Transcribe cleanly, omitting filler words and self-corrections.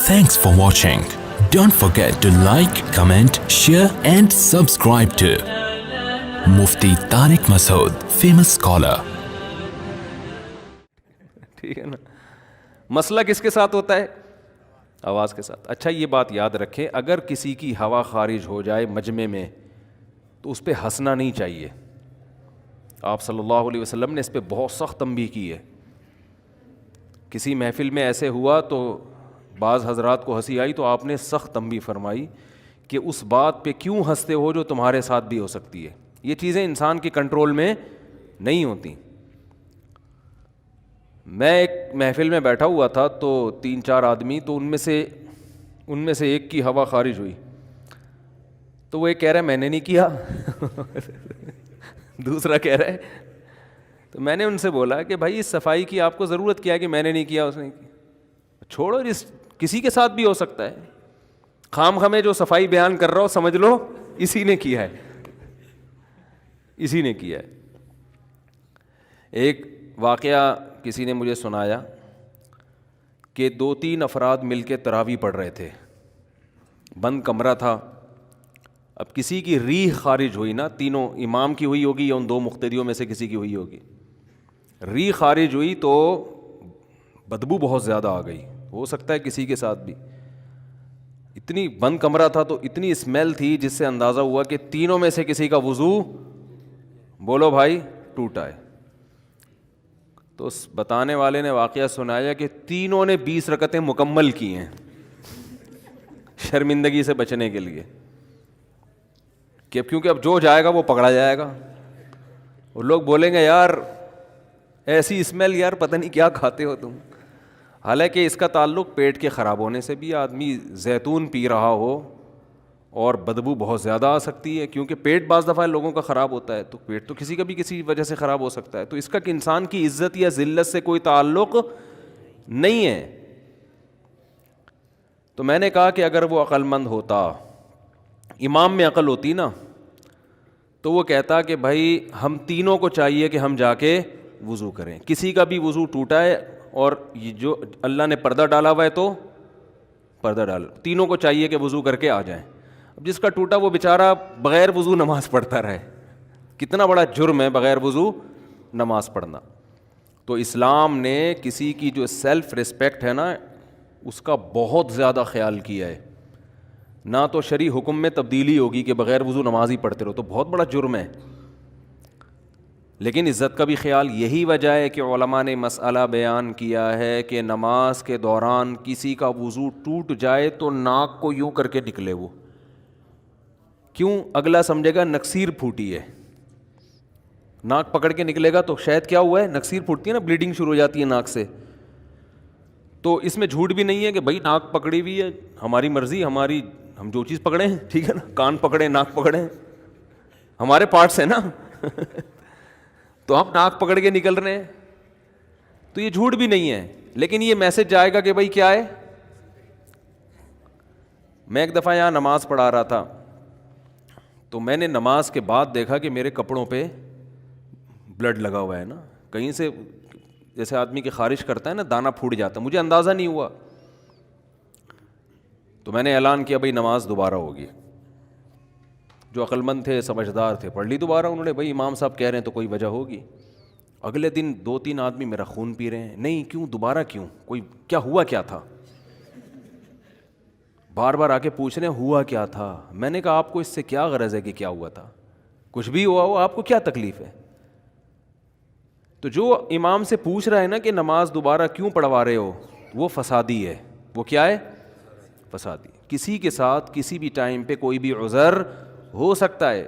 Thanks for watching. Don't forget to like, comment, share and subscribe to Mufti Tariq Masood, famous scholar. ٹھیک ہے نا. مسئلہ کس کے ساتھ ہوتا ہے؟ آواز کے ساتھ. اچھا یہ بات یاد رکھیں, اگر کسی کی ہوا خارج ہو جائے مجمع میں تو اس پہ ہنسنا نہیں چاہیے. آپ صلی اللہ علیہ وسلم نے اس پہ بہت سخت تنبیہ کی ہے. کسی محفل میں ایسے ہوا تو بعض حضرات کو ہنسی آئی تو آپ نے سخت تنبیہ فرمائی کہ اس بات پہ کیوں ہنستے ہو جو تمہارے ساتھ بھی ہو سکتی ہے. یہ چیزیں انسان کے کنٹرول میں نہیں ہوتی. میں ایک محفل میں بیٹھا ہوا تھا تو 3-4 آدمی, تو ان میں سے ایک کی ہوا خارج ہوئی تو وہ ایک کہہ رہا ہے میں نے نہیں کیا, دوسرا کہہ رہا ہے. تو میں نے ان سے بولا کہ بھائی اس صفائی کی آپ کو ضرورت کیا ہے کہ میں نے نہیں کیا اس نے کی, چھوڑو, کسی کے ساتھ بھی ہو سکتا ہے. خام خامے جو صفائی بیان کر رہا ہو سمجھ لو اسی نے کیا ہے, اسی نے کیا ہے. ایک واقعہ کسی نے مجھے سنایا کہ 2-3 افراد مل کے تراویح پڑھ رہے تھے, بند کمرہ تھا. اب کسی کی ریح خارج ہوئی نا, تینوں امام کی ہوئی ہوگی یا ان 2 مقتدیوں میں سے کسی کی ہوئی ہوگی, ریح خارج ہوئی تو بدبو بہت زیادہ آ گئی. ہو سکتا ہے کسی کے ساتھ بھی. اتنی بند کمرہ تھا تو اتنی اسمیل تھی جس سے اندازہ ہوا کہ تینوں میں سے کسی کا وضو بولو بھائی ٹوٹا ہے. تو اس بتانے والے نے واقعہ سنایا کہ تینوں نے 20 رکعتیں مکمل کی ہیں شرمندگی سے بچنے کے لیے, کہ کیونکہ اب جو جائے گا وہ پکڑا جائے گا. اور لوگ بولیں گے یار ایسی اسمیل, یار پتہ نہیں کیا کھاتے ہو تم. حالانکہ اس کا تعلق پیٹ کے خراب ہونے سے بھی. آدمی زیتون پی رہا ہو اور بدبو بہت زیادہ آ سکتی ہے, کیونکہ پیٹ بعض دفعہ لوگوں کا خراب ہوتا ہے, تو پیٹ تو کسی کا بھی کسی وجہ سے خراب ہو سکتا ہے. تو اس کا کہ انسان کی عزت یا ذلت سے کوئی تعلق نہیں ہے. تو میں نے کہا کہ اگر وہ عقل مند ہوتا, امام میں عقل ہوتی نا, تو وہ کہتا کہ بھائی ہم تینوں کو چاہیے کہ ہم جا کے وضو کریں. کسی کا بھی وضو ٹوٹا ہے اور یہ جو اللہ نے پردہ ڈالا ہوا ہے تو پردہ ڈال, تینوں کو چاہیے کہ وضو کر کے آ جائیں. اب جس کا ٹوٹا وہ بیچارہ بغیر وضو نماز پڑھتا رہے, کتنا بڑا جرم ہے بغیر وضو نماز پڑھنا. تو اسلام نے کسی کی جو سیلف ریسپیکٹ ہے نا اس کا بہت زیادہ خیال کیا ہے. نہ تو شرعی حکم میں تبدیلی ہوگی کہ بغیر وضو نماز ہی پڑھتے رہو, تو بہت بڑا جرم ہے. لیکن عزت کا بھی خیال. یہی وجہ ہے کہ علماء نے مسئلہ بیان کیا ہے کہ نماز کے دوران کسی کا وضو ٹوٹ جائے تو ناک کو یوں کر کے نکلے. وہ کیوں؟ اگلا سمجھے گا نکسیر پھوٹی ہے. ناک پکڑ کے نکلے گا تو شاید کیا ہوا ہے, نکسیر پھوٹتی ہے نا, بلیڈنگ شروع ہو جاتی ہے ناک سے. تو اس میں جھوٹ بھی نہیں ہے کہ بھائی ناک پکڑی ہوئی ہے, ہماری مرضی, ہم جو چیز پکڑیں, ٹھیک ہے نا, کان پکڑیں, ناک پکڑیں, ہمارے پارٹس ہیں نا تو ہم ناک پکڑ کے نکل رہے ہیں, تو یہ جھوٹ بھی نہیں ہے. لیکن یہ میسج جائے گا کہ بھائی کیا ہے. میں ایک دفعہ یہاں نماز پڑھا رہا تھا تو میں نے نماز کے بعد دیکھا کہ میرے کپڑوں پہ بلڈ لگا ہوا ہے نا, کہیں سے جیسے آدمی کی خارش کرتا ہے نا دانہ پھوٹ جاتا ہے. مجھے اندازہ نہیں ہوا تو میں نے اعلان کیا بھائی نماز دوبارہ ہوگی. جو عقل مند تھے, سمجھدار تھے, پڑھ لی دوبارہ. انہوں نے بھائی امام صاحب کہہ رہے ہیں تو کوئی وجہ ہوگی. اگلے دن 2-3 آدمی میرا خون پی رہے ہیں. نہیں کیوں, دوبارہ کیوں, کوئی کیا ہوا, کیا تھا, بار بار آ کے پوچھ رہے ہیں ہوا کیا تھا. میں نے کہا آپ کو اس سے کیا غرض ہے کہ کیا ہوا تھا, کچھ بھی ہوا ہو, آپ کو کیا تکلیف ہے. تو جو امام سے پوچھ رہا ہے نا کہ نماز دوبارہ کیوں پڑھوا رہے ہو, وہ فسادی ہے. وہ کیا ہے, فسادی. کسی کے ساتھ کسی بھی ٹائم پہ کوئی بھی عذر ہو سکتا ہے.